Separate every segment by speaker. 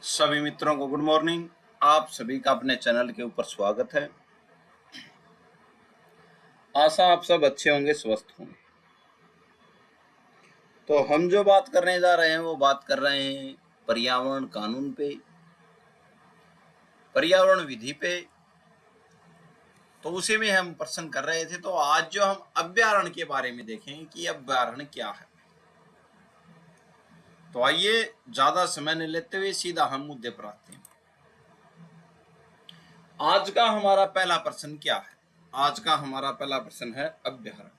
Speaker 1: सभी मित्रों को गुड मॉर्निंग। आप सभी का अपने चैनल के ऊपर स्वागत है। आशा आप सब अच्छे होंगे, स्वस्थ होंगे। तो हम जो बात करने जा रहे हैं वो बात कर रहे हैं पर्यावरण कानून पे, पर्यावरण विधि पे। तो उसी में हम प्रश्न कर रहे थे। तो आज जो हम अभ्यारण्य के बारे में देखेंगे कि अभ्यारण्य क्या है। तो आइए ज्यादा समय नहीं लेते हुए सीधा हम मुद्दे पर आते हैं। आज का हमारा पहला प्रश्न क्या है? आज का हमारा पहला प्रश्न है अभ्यारण्य।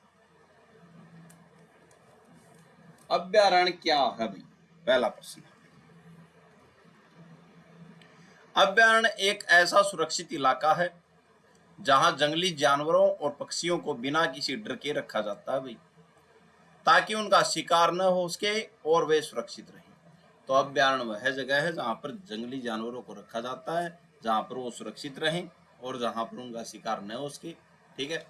Speaker 1: अभ्यारण्य क्या है भाई? पहला प्रश्न। अभ्यारण्य एक ऐसा सुरक्षित इलाका है जहां जंगली जानवरों और पक्षियों को बिना किसी डर के रखा जाता है भाई, ताकि उनका शिकार न हो सके और वे सुरक्षित रहें। तो अभ्यारण्य वह जगह है जहां पर जंगली जानवरों को रखा जाता है, जहां पर वो सुरक्षित रहें और जहां पर उनका शिकार न हो सके। ठीक है,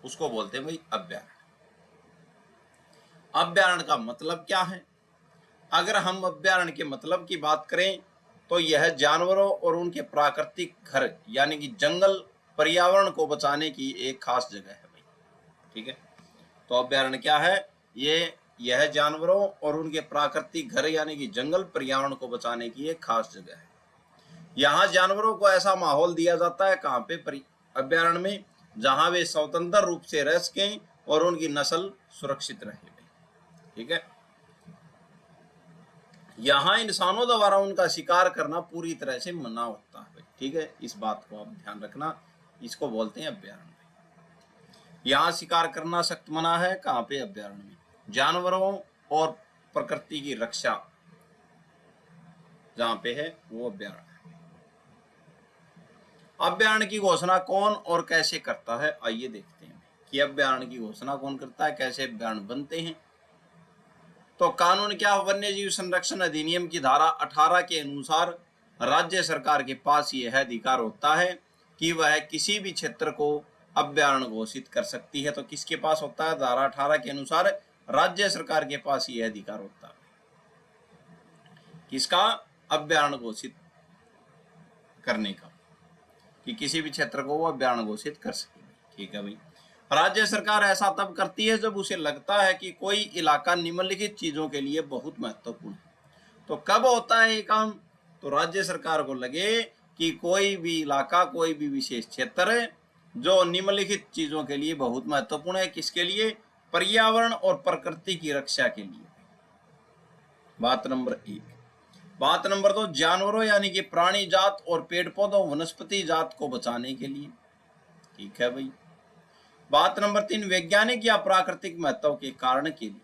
Speaker 1: उसको बोलते हैं भाई अभ्यारण्य। अभ्यारण्य का मतलब क्या है? अगर हम अभ्यारण्य के मतलब की बात करें तो यह जानवरों और उनके प्राकृतिक घर यानी कि जंगल पर्यावरण को बचाने की एक खास जगह है भाई। ठीक है, तो अभ्यारण्य क्या है? यह जानवरों और उनके प्राकृतिक घर यानी कि जंगल पर्यावरण को बचाने की एक खास जगह है। यहाँ जानवरों को ऐसा माहौल दिया जाता है कहाँ पे? अभ्यारण्य में, जहां वे स्वतंत्र रूप से रह सकें और उनकी नस्ल सुरक्षित रहे। ठीक है, यहाँ इंसानों द्वारा उनका शिकार करना पूरी तरह से मना होता है। ठीक है, इस बात को आप ध्यान रखना। इसको बोलते हैं अभ्यारण्य। यहाँ शिकार करना सख्त मना है। कहाँ पे? अभ्यारण्य में। जानवरों और प्रकृति की रक्षा जहाँ पे है वो अभ्यारण्य है। अभ्यारण्य की घोषणा कौन और कैसे करता है? आइए देखते हैं कि अभ्यारण्य की घोषणा कौन करता है, कैसे अभ्यारण्य बनते हैं। तो कानून क्या? वन्य जीव संरक्षण अधिनियम की धारा 18 के अनुसार राज्य सरकार के पास यह अधिकार होता है कि वह किसी भी क्षेत्र को अभ्यारण्य घोषित कर सकती है। तो किसके पास होता है? धारा 18 के अनुसार राज्य सरकार के पास यह अधिकार होता है। किसका? अभ्यारण्य घोषित करने का, कि किसी भी क्षेत्र को वो अभ्यारण्य घोषित कर सके। ठीक है भाई। राज्य सरकार ऐसा तब करती है जब उसे लगता है कि कोई इलाका निम्नलिखित चीजों के लिए बहुत महत्वपूर्ण है। तो कब होता है ये काम? तो राज्य सरकार को लगे कि कोई भी इलाका, कोई भी विशेष क्षेत्र जो निम्नलिखित चीजों के लिए बहुत महत्वपूर्ण है। किसके लिए? पर्यावरण और प्रकृति की रक्षा के लिए। बात नंबर 1। बात नंबर 2, जानवरों यानी कि प्राणी जात और पेड़ पौधों वनस्पति जात को बचाने के लिए। ठीक है भाई। बात नंबर 3, वैज्ञानिक या प्राकृतिक महत्व के कारण के लिए।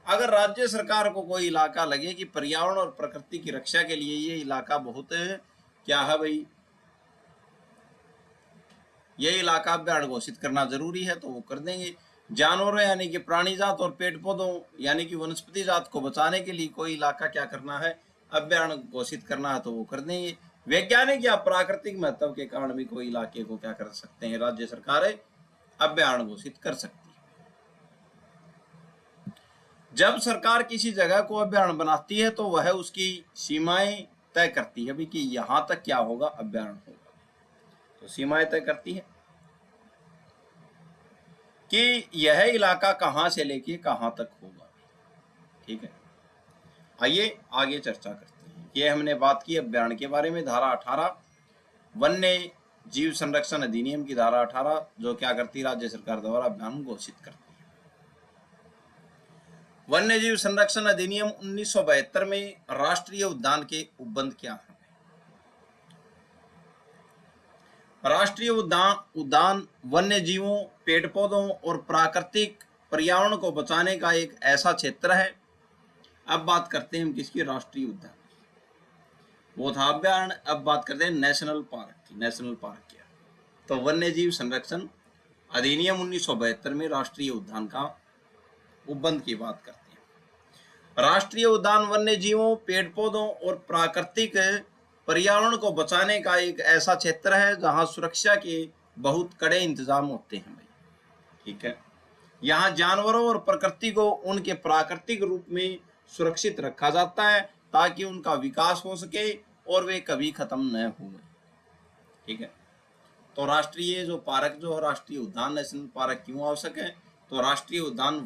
Speaker 1: अगर राज्य सरकार को कोई इलाका लगे कि पर्यावरण और प्रकृति की रक्षा के लिए ये इलाका बहुत क्या है भाई, ये इलाका अभ्यारण्य घोषित करना जरूरी है, तो वो कर देंगे। जानवरों यानी कि प्राणी जात और पेड़ पौधों यानी कि वनस्पति जात को बचाने के लिए कोई इलाका क्या करना है? अभ्यारण्य घोषित करना है, तो वो कर देंगे। वैज्ञानिक या प्राकृतिक महत्व के कारण भी कोई इलाके को क्या कर सकते हैं? राज्य सरकार अभ्यारण्य घोषित कर सकती है। जब सरकार किसी जगह को अभ्यारण्य बनाती है तो वह उसकी सीमाएं तय करती है भी कि यहां तक क्या होगा? अभ्यारण्य होगा। तो सीमाएं तय करती है कि यह इलाका कहां से लेके कहां तक होगा। ठीक है, आइए आगे चर्चा करते हैं। ये हमने बात की अभ्यारण्य के बारे में। धारा 18 वन्य जीव संरक्षण अधिनियम की धारा 18 जो क्या करती है? राज्य सरकार द्वारा अभ्यारण्य घोषित करती है। वन्य जीव संरक्षण अधिनियम 1972 में राष्ट्रीय उद्यान के उपबंध क्या है? राष्ट्रीय उद्यान वन्य जीवों, पेड़ पौधों और प्राकृतिक पर्यावरण को बचाने का एक ऐसा क्षेत्र है। अब बात करते हैं हम किसकी? राष्ट्रीय उद्यान। वो था अभ्यारण्य। अब बात करते हैं नेशनल पार्क की। नेशनल पार्क क्या? तो वन्य जीव संरक्षण अधिनियम 1972 में राष्ट्रीय उद्यान का उपबंध की बात करते हैं। राष्ट्रीय उद्यान वन्य जीवों, पेड़ पौधों और प्राकृतिक पर्यावरण को बचाने का एक ऐसा क्षेत्र है जहां सुरक्षा के बहुत कड़े इंतजाम होते हैं भाई। ठीक है, यहाँ जानवरों और प्रकृति को उनके प्राकृतिक रूप में सुरक्षित रखा जाता है ताकि उनका विकास हो सके और वे कभी खत्म न हो। ठीक है, तो राष्ट्रीय जो पार्क जो राष्ट्रीय उद्यान नेशनल पार्क क्यों आवश्यक है? तो राष्ट्रीय उद्यान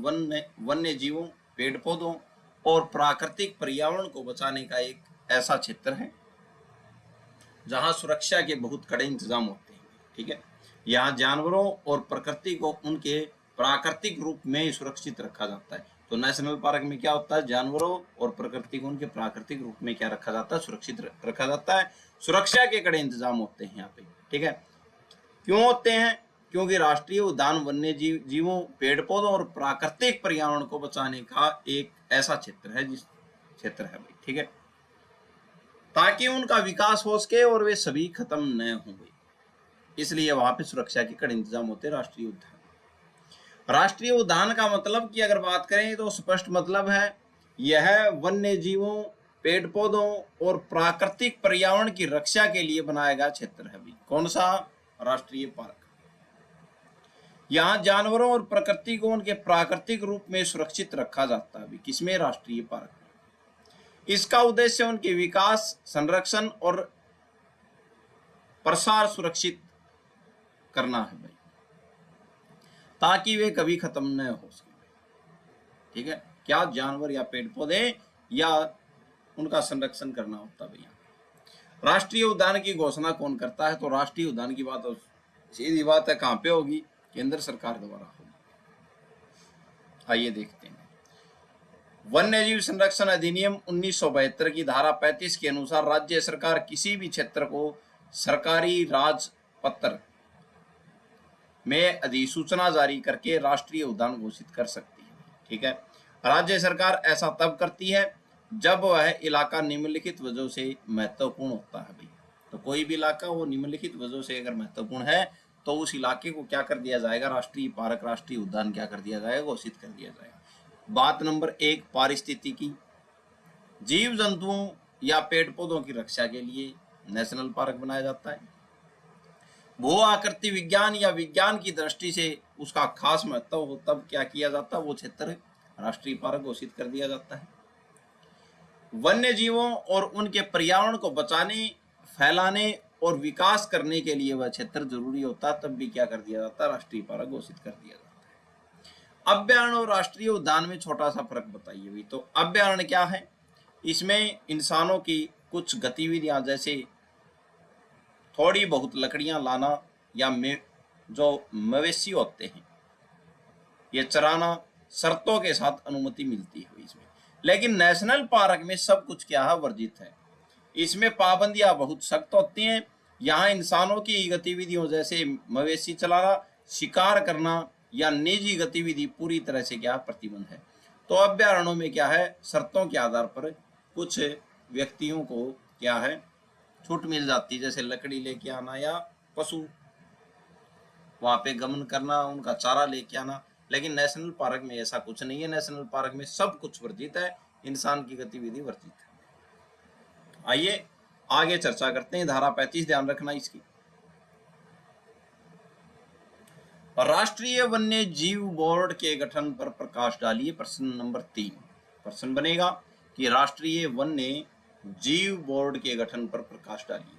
Speaker 1: वन्य जीवों, पेड़ पौधों और प्राकृतिक पर्यावरण को बचाने का एक ऐसा क्षेत्र है जहां सुरक्षा के बहुत कड़े इंतजाम होते हैं। ठीक है, यहाँ जानवरों और प्रकृति को उनके प्राकृतिक रूप में सुरक्षित रखा जाता है। तो नेशनल पार्क में क्या होता है? जानवरों और प्रकृति को उनके प्राकृतिक रूप में क्या रखा जाता है? सुरक्षित रखा जाता है। सुरक्षा के कड़े इंतजाम होते हैं यहाँ पे। ठीक है, क्यों होते हैं? क्योंकि राष्ट्रीय उद्यान वन्य जीवों, पेड़ पौधों और प्राकृतिक पर्यावरण को बचाने का एक ऐसा क्षेत्र है भाई। ठीक है, ताकि उनका विकास हो सके और वे सभी खत्म न हो गए, इसलिए वहां पे सुरक्षा के कड़े इंतजाम होते हैं राष्ट्रीय उद्यान। राष्ट्रीय उद्यान का मतलब की अगर बात करें तो स्पष्ट मतलब है यह वन्य जीवों, पेड़ पौधों और प्राकृतिक पर्यावरण की रक्षा के लिए बनाया गया क्षेत्र है भाई। कौन सा? राष्ट्रीय पार्क। यहाँ जानवरों और प्रकृति को उनके प्राकृतिक रूप में सुरक्षित रखा जाता है। किसमें? राष्ट्रीय पार्क। इसका उद्देश्य उनके विकास, संरक्षण और प्रसार सुरक्षित करना है भाई, ताकि वे कभी खत्म न हो सके। ठीक है, क्या जानवर या पेड़ पौधे या उनका संरक्षण करना होता है भैया। राष्ट्रीय उद्यान की घोषणा कौन करता है? तो राष्ट्रीय उद्यान की बात सीधी बात है कहां पे होगी? केंद्र सरकार द्वारा होगी। आइए देखते हैं। वन्यजीव संरक्षण अधिनियम 1972 की धारा 35 के अनुसार राज्य सरकार किसी भी क्षेत्र को सरकारी राजपत्र में अधिसूचना जारी करके राष्ट्रीय उद्यान घोषित कर सकती है। ठीक है, राज्य सरकार ऐसा तब करती है जब वह इलाका निम्नलिखित वजहों से महत्वपूर्ण होता है भाई। तो कोई भी इलाका वो निम्नलिखित वजहों से अगर महत्वपूर्ण है तो उस इलाके को क्या कर दिया जाएगा? राष्ट्रीय पार्क, राष्ट्रीय उद्यान क्या कर दिया जाएगा? घोषित कर दिया जाएगा। बात नंबर 1, पारिस्थितिकी, जीव जंतुओं या पेड़ पौधों की रक्षा के लिए नेशनल पार्क बनाया जाता है। भू आकृति विज्ञान या विज्ञान की दृष्टि से उसका खास महत्व हो तब क्या किया जाता है? वो क्षेत्र राष्ट्रीय पार्क घोषित कर दिया जाता है। वन्य जीवों और उनके पर्यावरण को बचाने, फैलाने और विकास करने के लिए वह क्षेत्र जरूरी होता, तब भी क्या कर दिया जाता? राष्ट्रीय पार्क घोषित कर दिया जाता है। अभ्यारण्य और राष्ट्रीय उद्यान में छोटा सा फर्क बताइए भी। तो अभ्यारण्य क्या है? इसमें इंसानों की कुछ गतिविधियां जैसे थोड़ी बहुत लकड़ियां लाना या जो मवेशी होते हैं ये चराना शर्तों के साथ अनुमति मिलती है इसमें। लेकिन नेशनल पार्क में सब कुछ क्या है? वर्जित है। इसमें पाबंदियां बहुत सख्त होती हैं। यहाँ इंसानों की गतिविधियों जैसे मवेशी चलाना, शिकार करना या निजी गतिविधि पूरी तरह से क्या प्रतिबंध है। तो अभ्यारण्यों में क्या है? शर्तों के आधार पर कुछ व्यक्तियों को क्या है? छूट मिल जाती है, जैसे लकड़ी लेके आना या पशु वहां पे गमन करना, उनका चारा लेके आना। लेकिन नेशनल पार्क में ऐसा कुछ नहीं है। नेशनल पार्क में सब कुछ वर्जित है, इंसान की गतिविधि वर्जित है। आइए आगे चर्चा करते हैं। धारा 35 ध्यान रखना इसकी। राष्ट्रीय वन्य जीव बोर्ड के गठन पर प्रकाश डालिए। प्रश्न नंबर 3 प्रश्न बनेगा कि राष्ट्रीय वन्य जीव बोर्ड के गठन पर प्रकाश डालिए।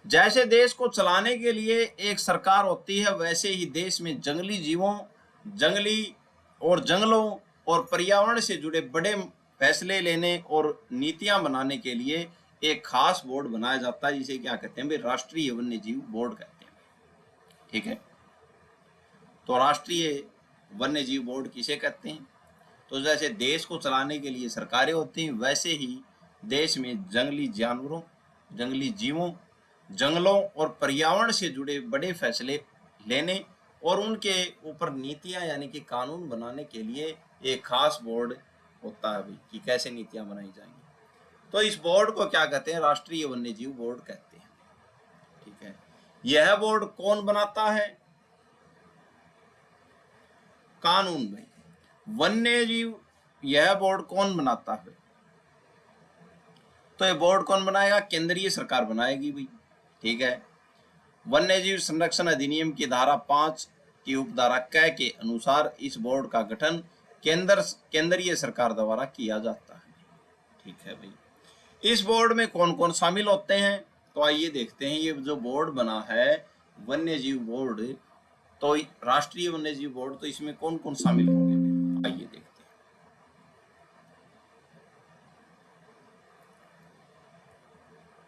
Speaker 1: जैसे देश को चलाने के लिए एक सरकार होती है, वैसे ही देश में जंगली जीवों, जंगलों और पर्यावरण से जुड़े बड़े फैसले लेने और नीतियां बनाने के लिए एक खास बोर्ड बनाया जाता है, जिसे क्या कहते हैं भाई? राष्ट्रीय वन्य जीव बोर्ड कहते हैं। ठीक है, तो राष्ट्रीय वन्य जीव बोर्ड किसे कहते हैं? तो जैसे देश को चलाने के लिए सरकारें होती हैं, वैसे ही देश में जंगली जानवरों, जंगली जीवों, जंगलों और पर्यावरण से जुड़े बड़े फैसले लेने और उनके ऊपर नीतियां यानी कि कानून बनाने के लिए एक खास बोर्ड होता है भाई कि कैसे नीतियां बनाई जाएंगी। तो इस बोर्ड को क्या कहते हैं? राष्ट्रीय वन्य जीव बोर्ड कहते हैं। ठीक है, यह बोर्ड कौन बनाता है? कानून भाई। वन्य जीव यह बोर्ड कौन बनाता है? तो ये बोर्ड कौन बनाएगा? केंद्रीय सरकार बनाएगी भाई। ठीक है, वन्यजीव संरक्षण अधिनियम की धारा 5 की उपधारा क के अनुसार इस बोर्ड का गठन केंद्रीय सरकार द्वारा किया जाता है। ठीक है भाई, इस बोर्ड में कौन कौन शामिल होते हैं, तो आइए देखते हैं। ये जो बोर्ड बना है वन्य जीव बोर्ड, तो राष्ट्रीय वन्य जीव बोर्ड, तो इसमें कौन कौन शामिल होंगे, आइए देखते हैं।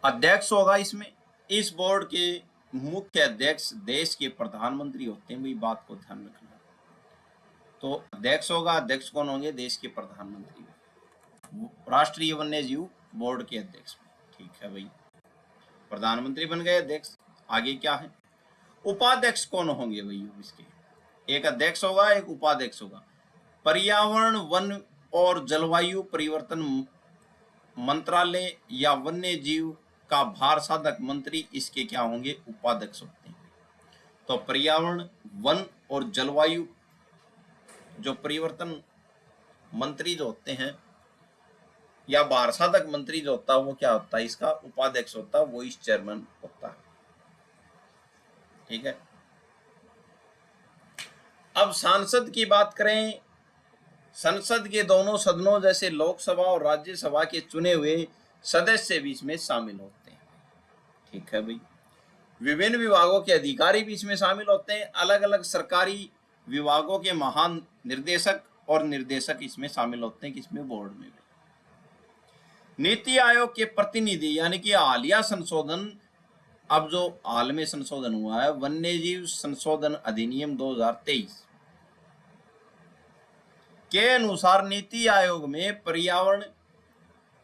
Speaker 1: अध्यक्ष होगा इसमें, इस बोर्ड के मुख्य अध्यक्ष देश के प्रधानमंत्री होते हैं, वही बात को ध्यान रखना। तो अध्यक्ष होगा, अध्यक्ष कौन होंगे, देश के प्रधानमंत्री, राष्ट्रीय वन्य जीव बोर्ड के अध्यक्ष। ठीक है भाई, प्रधानमंत्री बन गए अध्यक्ष। आगे क्या है, उपाध्यक्ष कौन होंगे भाई इसके, एक अध्यक्ष होगा, एक उपाध्यक्ष होगा। पर्यावरण, वन और जलवायु परिवर्तन मंत्रालय या वन्य जीव का भार साधक मंत्री इसके क्या होंगे, उपाध्यक्ष होते हैं। तो पर्यावरण, वन और जलवायु जो परिवर्तन मंत्री जो होते हैं या भार साधक मंत्री जो होता है, वो क्या होता है, इसका उपाध्यक्ष होता है, वो इस चेयरमैन होता है। ठीक है, अब सांसद की बात करें, संसद के दोनों सदनों जैसे लोकसभा और राज्यसभा के चुने हुए सदस्य भी इसमें शामिल होते हैं। ठीक है भाई, विभिन्न विभागों के अधिकारी भी इसमें शामिल होते हैं, अलग अलग सरकारी विभागों के महान निर्देशक और निर्देशक इसमें शामिल होते हैं, किसमें, बोर्ड में भी। नीति आयोग के प्रतिनिधि यानी कि हालिया संशोधन, अब जो हाल में संशोधन हुआ है वन्यजीव संशोधन अधिनियम 2023 के अनुसार नीति आयोग में पर्यावरण,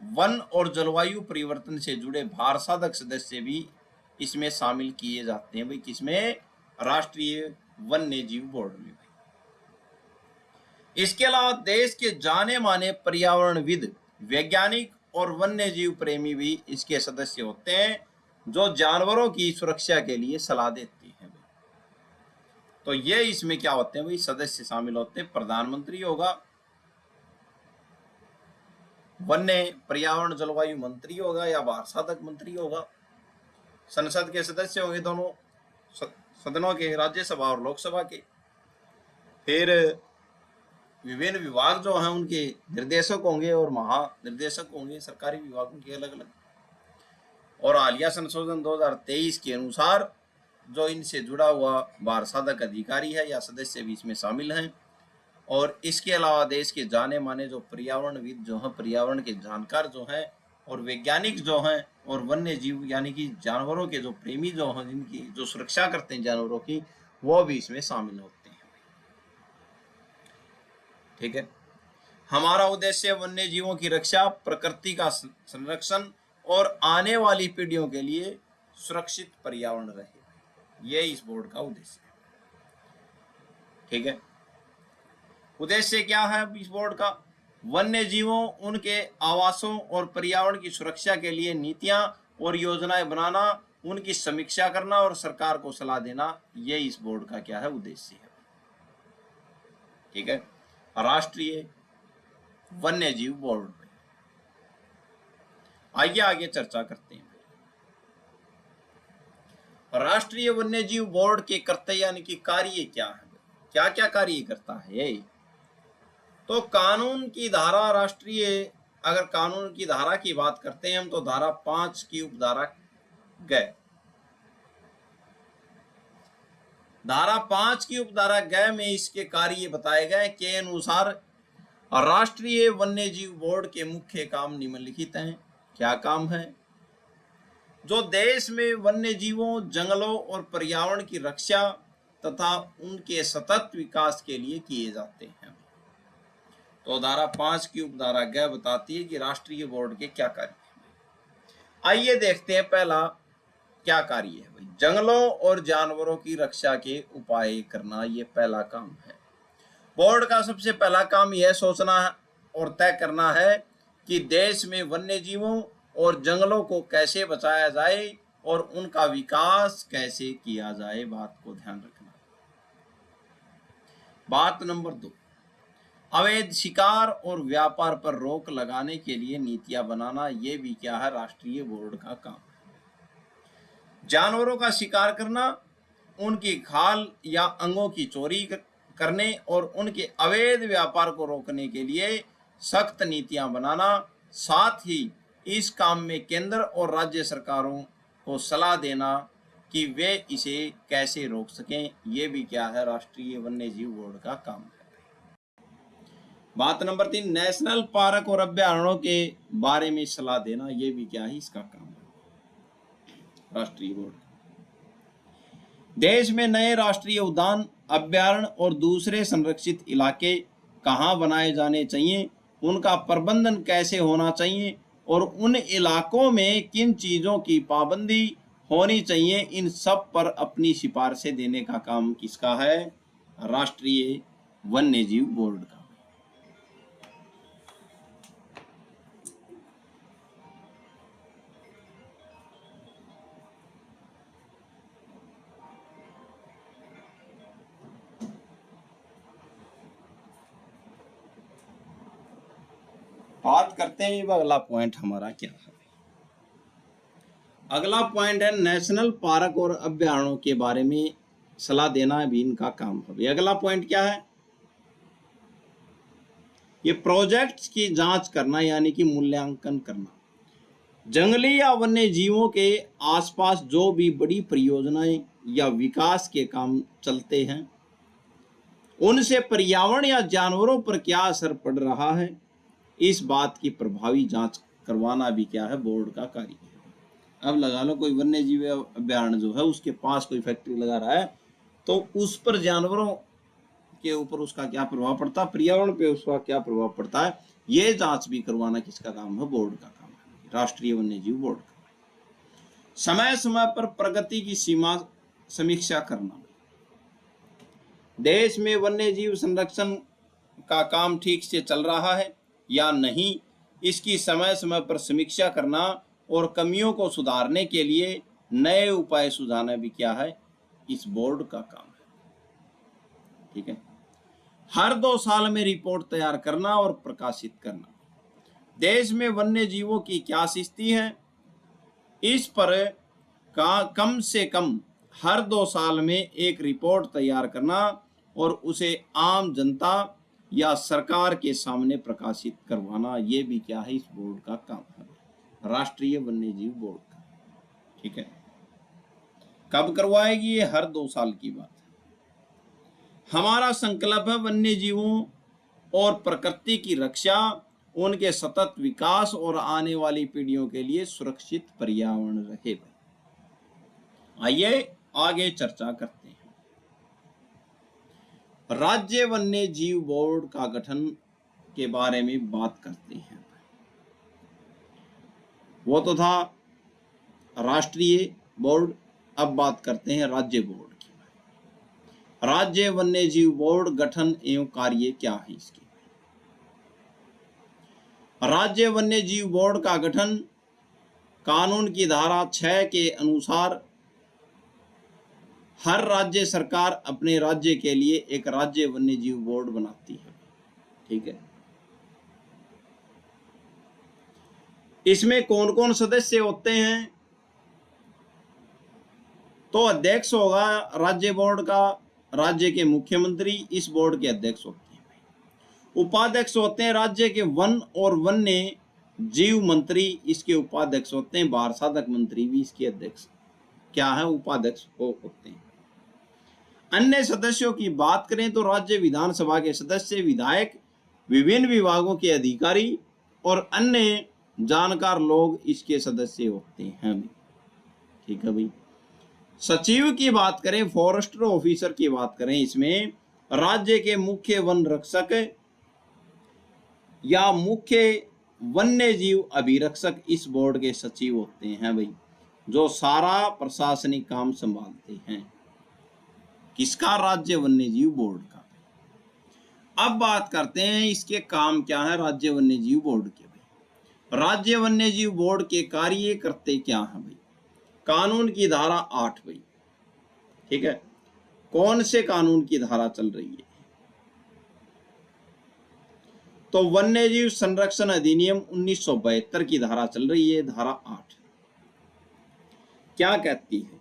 Speaker 1: वन और जलवायु परिवर्तन से जुड़े भार साधक सदस्य भी इसमें शामिल किए जाते हैं भाई, किसमें, राष्ट्रीय वन्य जीव बोर्ड में भाई। इसके अलावा देश के जाने माने पर्यावरणविद, वैज्ञानिक और वन्य जीव प्रेमी भी इसके सदस्य होते हैं, जो जानवरों की सुरक्षा के लिए सलाह देते हैं। तो ये इसमें क्या होते हैं भाई, सदस्य शामिल होते हैं। प्रधानमंत्री होगा, वन्य पर्यावरण जलवायु मंत्री होगा या भार साधक मंत्री होगा, संसद के सदस्य होंगे दोनों सदनों के, राज्यसभा और लोकसभा के। फिर विभिन्न विभाग जो हैं उनके निर्देशक होंगे और महानिर्देशक होंगे, सरकारी विभागों के अलग अलग। और हालिया संशोधन 2023 के अनुसार जो इनसे जुड़ा हुआ भार साधक अधिकारी है या सदस्य भी इसमें शामिल हैं। और इसके अलावा देश के जाने माने जो पर्यावरणविद जो हैं, पर्यावरण के जानकार जो हैं, और वैज्ञानिक जो हैं, और वन्य जीव यानी कि जानवरों के जो प्रेमी जो हैं, जिनकी जो सुरक्षा करते हैं जानवरों की, वो भी इसमें शामिल होते हैं। ठीक है, हमारा उद्देश्य वन्य जीवों की रक्षा, प्रकृति का संरक्षण और आने वाली पीढ़ियों के लिए सुरक्षित पर्यावरण रहे, ये इस बोर्ड का उद्देश्य है। ठीक है, उद्देश्य क्या है इस बोर्ड का, वन्य जीवों, उनके आवासों और पर्यावरण की सुरक्षा के लिए नीतियां और योजनाएं बनाना, उनकी समीक्षा करना और सरकार को सलाह देना, ये इस बोर्ड का क्या है, उद्देश्य है। ठीक है, राष्ट्रीय वन्य जीव बोर्ड। आइए आगे चर्चा करते हैं। राष्ट्रीय वन्य जीव बोर्ड के कर्तव्य यानी कि कार्य क्या है, क्या क्या कार्य करता है। तो कानून की धारा, राष्ट्रीय अगर कानून की धारा की बात करते हैं हम, तो धारा 5 की उपधारा ग, धारा 5 की उपधारा ग में इसके कार्य बताए गए के अनुसार राष्ट्रीय वन्य जीव बोर्ड के मुख्य काम निम्नलिखित हैं। क्या काम है, जो देश में वन्य जीवों, जंगलों और पर्यावरण की रक्षा तथा उनके सतत विकास के लिए किए जाते हैं। तो धारा 5 की उपधारा ग बताती है कि राष्ट्रीय बोर्ड के क्या कार्य हैं। आइए देखते हैं, पहला क्या कार्य है भाई, जंगलों और जानवरों की रक्षा के उपाय करना, ये पहला काम है। बोर्ड का सबसे पहला काम यह सोचना और तय करना है कि देश में वन्य जीवों और जंगलों को कैसे बचाया जाए और उनका विकास कैसे किया जाए, बात को ध्यान रखना। बात नंबर 2, अवैध शिकार और व्यापार पर रोक लगाने के लिए नीतियां बनाना, ये भी क्या है, राष्ट्रीय बोर्ड का काम है। जानवरों का शिकार करना, उनकी खाल या अंगों की चोरी करने और उनके अवैध व्यापार को रोकने के लिए सख्त नीतियां बनाना, साथ ही इस काम में केंद्र और राज्य सरकारों को सलाह देना कि वे इसे कैसे रोक सकें, ये भी क्या है, राष्ट्रीय वन्य जीव बोर्ड का काम है। बात नंबर 3, नेशनल पार्क और अभ्यारण्यों के बारे में सलाह देना, ये भी क्या है, इसका काम है राष्ट्रीय बोर्ड। देश में नए राष्ट्रीय उद्यान, अभ्यारण्य और दूसरे संरक्षित इलाके कहाँ बनाए जाने चाहिए, उनका प्रबंधन कैसे होना चाहिए और उन इलाकों में किन चीजों की पाबंदी होनी चाहिए, इन सब पर अपनी सिफारिशें देने का काम किसका है, राष्ट्रीय वन्य जीव बोर्ड का। बात करते हैं अगला पॉइंट हमारा क्या है। अगला पॉइंट है नेशनल पार्क और अभ्यारण्यों के बारे में सलाह देना भी इनका काम है। अगला पॉइंट क्या है, ये प्रोजेक्ट्स की जांच करना यानी कि मूल्यांकन करना। जंगली या वन्य जीवों के आसपास जो भी बड़ी परियोजनाएं या विकास के काम चलते हैं, उनसे पर्यावरण या जानवरों पर क्या असर पड़ रहा है, इस बात की प्रभावी जांच करवाना भी क्या है, बोर्ड का कार्य है। अब लगा लो कोई वन्य जीव अभ्यारण्य जो है उसके पास कोई फैक्ट्री लगा रहा है, तो उस पर जानवरों के ऊपर उसका क्या प्रभाव पड़ता है, पर्यावरण पे उसका क्या प्रभाव पड़ता है, ये जांच भी करवाना किसका काम है, बोर्ड का काम है, राष्ट्रीय वन्य जीव बोर्ड का। समय समय पर प्रगति की सीमा समीक्षा करना। देश में वन्य जीव संरक्षण का काम ठीक से चल रहा है या नहीं, इसकी समय समय पर समीक्षा करना और कमियों को सुधारने के लिए नए उपाय सुझाना भी क्या है, इस बोर्ड का काम है। ठीक है। हर 2 साल में रिपोर्ट तैयार करना और प्रकाशित करना। देश में वन्य जीवों की क्या स्थिति है, इस पर कम से कम हर 2 साल में एक रिपोर्ट तैयार करना और उसे आम जनता या सरकार के सामने प्रकाशित करवाना, ये भी क्या है, इस बोर्ड का काम है, राष्ट्रीय वन्य जीव बोर्ड का। ठीक है। कब करवाएगी, ये हर 2 साल की बात है। हमारा संकल्प है वन्य जीवों और प्रकृति की रक्षा, उनके सतत विकास और आने वाली पीढ़ियों के लिए सुरक्षित पर्यावरण रहे। आइए आगे चर्चा करते हैं। राज्य वन्य जीव बोर्ड का गठन के बारे में बात करते हैं। वो तो था राष्ट्रीय बोर्ड, अब बात करते हैं राज्य बोर्ड की। राज्य वन्य जीव बोर्ड गठन एवं कार्य क्या है इसके। राज्य वन्य जीव बोर्ड का गठन कानून की धारा 6 के अनुसार हर राज्य सरकार अपने राज्य के लिए एक राज्य वन्य जीव बोर्ड बनाती है। ठीक है। इसमें कौन कौन सदस्य होते हैं, तो अध्यक्ष होगा राज्य बोर्ड का, राज्य के मुख्यमंत्री इस बोर्ड के अध्यक्ष होते हैं। उपाध्यक्ष होते हैं राज्य के वन और वन्य जीव मंत्री, इसके उपाध्यक्ष होते हैं। बाढ़ साधक मंत्री भी इसके अध्यक्ष क्या है, उपाध्यक्ष होते हैं। अन्य सदस्यों की बात करें तो राज्य विधानसभा के सदस्य, विधायक, विभिन्न विभागों के अधिकारी और अन्य जानकार लोग इसके सदस्य होते हैं। ठीक है भाई। सचिव की बात करें, फॉरेस्टर ऑफिसर की बात करें, इसमें राज्य के मुख्य वन रक्षक या मुख्य वन्य जीव अभिरक्षक इस बोर्ड के सचिव होते हैं भाई, जो सारा प्रशासनिक काम संभालते हैं। किसका, राज्य वन्य जीव बोर्ड का। अब बात करते हैं इसके काम क्या है, राज्य वन्य जीव बोर्ड के भाई। राज्य वन्य जीव बोर्ड के कार्य करते क्या हैं भाई, कानून की धारा 8 भाई। ठीक है। कौन से कानून की धारा चल रही है, तो वन्य जीव संरक्षण अधिनियम 1972 की धारा चल रही है, धारा 8। क्या कहती है,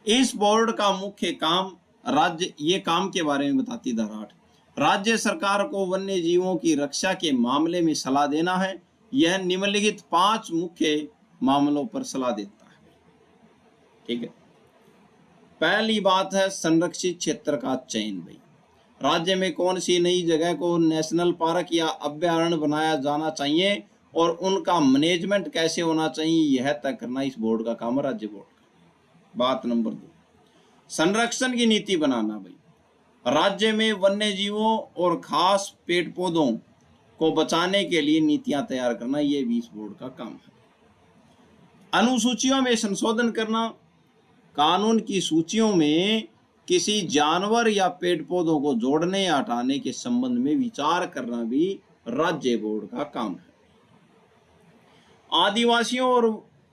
Speaker 1: इस बोर्ड का मुख्य काम राज्य, ये काम के बारे में बताती धारा 8, राज्य सरकार को वन्य जीवों की रक्षा के मामले में सलाह देना है। यह निम्नलिखित 5 मुख्य मामलों पर सलाह देता है। ठीक है, पहली बात है संरक्षित क्षेत्र का चयन। भाई, राज्य में कौन सी नई जगह को नेशनल पार्क या अभ्यारण्य बनाया जाना चाहिए और उनका मैनेजमेंट कैसे होना चाहिए, यह तय करना इस बोर्ड का काम है, राज्य बोर्ड का। बात नंबर 2, संरक्षण की नीति बनाना। भाई, राज्य में वन्य जीवों और खास पेड़ पौधों को बचाने के लिए नीतियां तैयार करना, यह भी इस बोर्ड का काम है। अनुसूचियों में संशोधन करना, कानून की सूचियों में किसी जानवर या पेड़ पौधों को जोड़ने या हटाने के संबंध में विचार करना भी राज्य बोर्ड का काम है। आदिवासियों और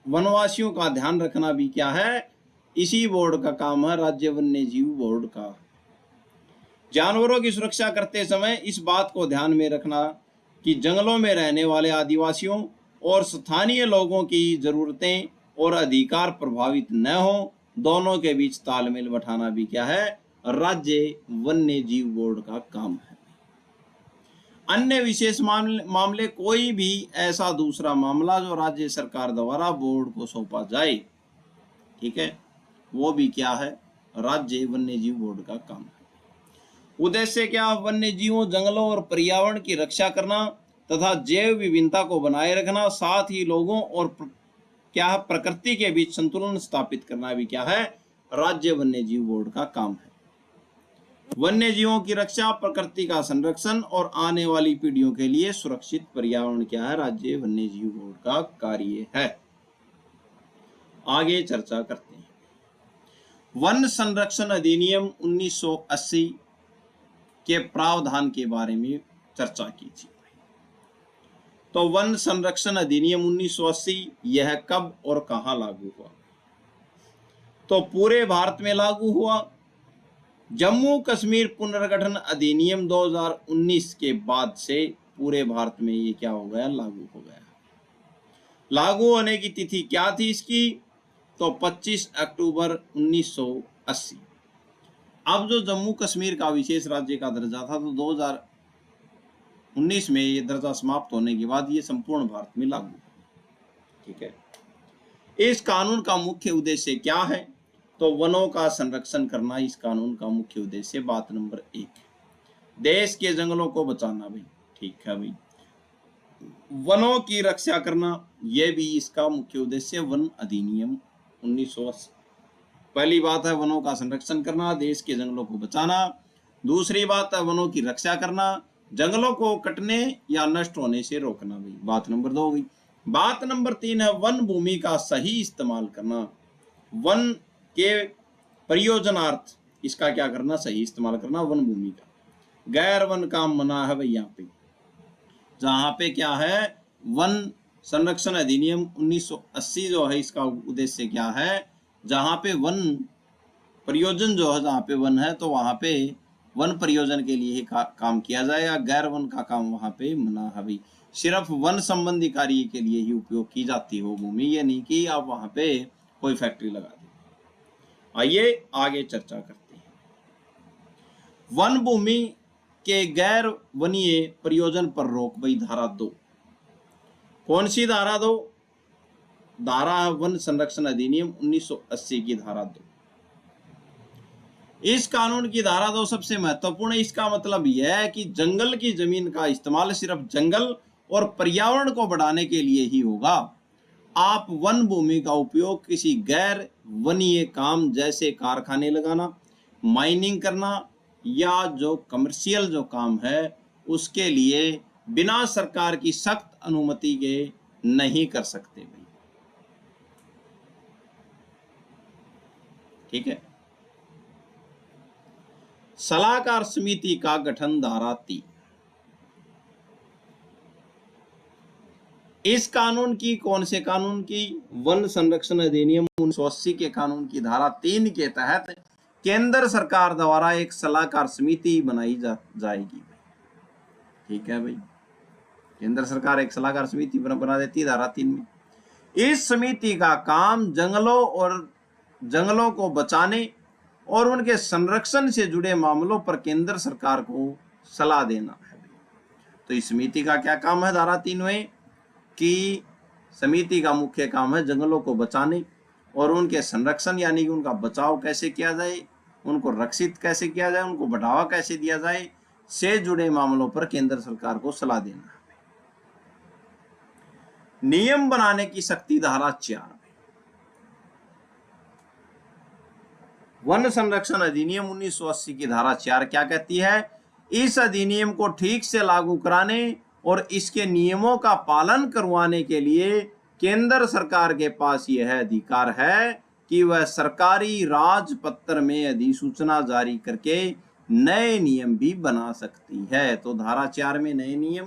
Speaker 1: वनवासियों का ध्यान रखना भी क्या है, इसी बोर्ड का काम है, राज्य वन्य जीव बोर्ड का। जानवरों की सुरक्षा करते समय इस बात को ध्यान में रखना कि जंगलों में रहने वाले आदिवासियों और स्थानीय लोगों की जरूरतें और अधिकार प्रभावित न हो, दोनों के बीच तालमेल बैठाना भी क्या है, राज्य वन्य जीव बोर्ड का काम है। अन्य विशेष मामले, कोई भी ऐसा दूसरा मामला जो राज्य सरकार द्वारा बोर्ड को सौंपा जाए, ठीक है, वो भी क्या है, राज्य वन्य जीव बोर्ड का काम है। उद्देश्य क्या, वन्य जीवों, जंगलों और पर्यावरण की रक्षा करना तथा जैव विविधता को बनाए रखना, साथ ही लोगों और क्या है, प्रकृति के बीच संतुलन स्थापित करना भी क्या है, राज्य वन्य जीव बोर्ड का काम है। वन्य जीवों की रक्षा, प्रकृति का संरक्षण और आने वाली पीढ़ियों के लिए सुरक्षित पर्यावरण क्या है, राज्य वन्य जीव बोर्ड का कार्य है। आगे चर्चा करते हैं। वन संरक्षण अधिनियम 1980 के प्रावधान के बारे में चर्चा कीजिए। तो वन संरक्षण अधिनियम 1980 यह कब और कहां लागू हुआ? तो पूरे भारत में लागू हुआ। जम्मू कश्मीर पुनर्गठन अधिनियम 2019 के बाद से पूरे भारत में ये क्या हो गया, लागू हो गया। लागू होने की तिथि क्या थी इसकी? तो 25 अक्टूबर 1980। अब जो जम्मू कश्मीर का विशेष राज्य का दर्जा था, तो 2019 में ये दर्जा समाप्त होने के बाद ये संपूर्ण भारत में लागू। ठीक है, इस कानून का मुख्य उद्देश्य क्या है? तो वनों का संरक्षण करना इस कानून का मुख्य उद्देश्य। बात नंबर 1, देश के जंगलों को बचाना। भाई ठीक है भाई, वनों की रक्षा करना, यह भी इसका मुख्य उद्देश्य। वन अधिनियम 1980। पहली बात है वनों का संरक्षण करना, देश के जंगलों को बचाना। दूसरी बात है वनों की रक्षा करना, जंगलों को कटने या नष्ट होने से रोकना। भाई बात नंबर 2 हुई। बात नंबर 3 है वन भूमि का सही इस्तेमाल करना। वन के प्रयोजनार्थ इसका क्या करना, सही इस्तेमाल करना वन भूमि का। गैर वन काम मना है भाई यहाँ पे, जहाँ पे क्या है, वन संरक्षण अधिनियम 1980 जो है इसका उद्देश्य क्या है, जहाँ पे वन प्रयोजन जो है, जहाँ पे वन है तो वहाँ पे वन प्रयोजन के लिए ही काम किया जाएगा। गैर वन का काम वहाँ पे मना है। भाई सिर्फ वन संबंधी कार्य के लिए ही उपयोग की जाती हो भूमि, ये नहीं कि आप वहाँ पे कोई फैक्ट्री लगा दें। आइए आगे चर्चा करते हैं। वन भूमि के गैर वनीय प्रयोजन पर रोक। भाई धारा 2, कौन सी धारा 2? धारा वन संरक्षण अधिनियम 1980 की धारा 2। इस कानून की धारा 2 सबसे महत्वपूर्ण है। इसका मतलब यह है कि जंगल की जमीन का इस्तेमाल सिर्फ जंगल और पर्यावरण को बढ़ाने के लिए ही होगा। आप वन भूमि का उपयोग किसी गैर वनीय काम जैसे कारखाने लगाना, माइनिंग करना या जो कमर्शियल जो काम है उसके लिए बिना सरकार की सख्त अनुमति के नहीं कर सकते। भाई ठीक है। सलाहकार समिति का गठन, धारा 3। इस कानून की, कौन से कानून की? वन संरक्षण अधिनियम 1980 के कानून की धारा 3 के तहत केंद्र सरकार द्वारा एक सलाहकार समिति बनाई जाएगी। ठीक है भाई, केंद्र सरकार एक सलाहकार समिति बना देती है धारा 3 में। इस समिति का काम जंगलों को बचाने और उनके संरक्षण से जुड़े मामलों पर केंद्र सरकार को सलाह देना है। तो इस समिति का क्या काम है? धारा 3 में कि समिति का मुख्य काम है जंगलों को बचाने और उनके संरक्षण यानी कि उनका बचाव कैसे किया जाए, उनको रक्षित कैसे किया जाए, उनको बढ़ावा कैसे दिया जाए से जुड़े मामलों पर केंद्र सरकार को सलाह देना है। नियम बनाने की शक्ति धारा 4 में। वन संरक्षण अधिनियम 1980 की धारा 4 क्या कहती है? इस अधिनियम को ठीक से लागू कराने और इसके नियमों का पालन करवाने के लिए केंद्र सरकार के पास यह अधिकार है कि वह सरकारी राजपत्र में अधिसूचना जारी करके नए नियम भी बना सकती है। तो धारा 4 में नए नियम,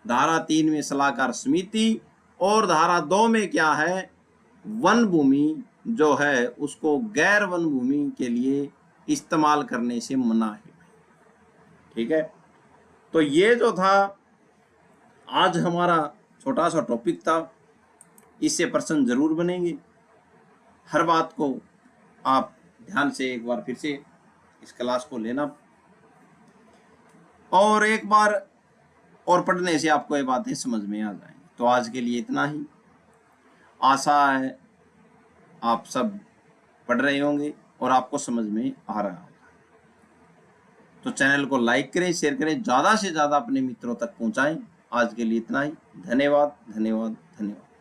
Speaker 1: धारा 3 में सलाहकार समिति और धारा 2 में क्या है? वन भूमि जो है उसको गैर वन भूमि के लिए इस्तेमाल करने से मना है। ठीक है, तो ये जो था आज हमारा छोटा सा टॉपिक था, इससे प्रश्न जरूर बनेंगे। हर बात को आप ध्यान से एक बार फिर से इस क्लास को लेना और एक बार और पढ़ने से आपको ये बातें समझ में आ जाएंगी। तो आज के लिए इतना ही। आशा है आप सब पढ़ रहे होंगे और आपको समझ में आ रहा होगा। तो चैनल को लाइक करें, शेयर करें, ज़्यादा से ज़्यादा अपने मित्रों तक पहुंचाएं। आज के लिए इतना ही। धन्यवाद, धन्यवाद, धन्यवाद।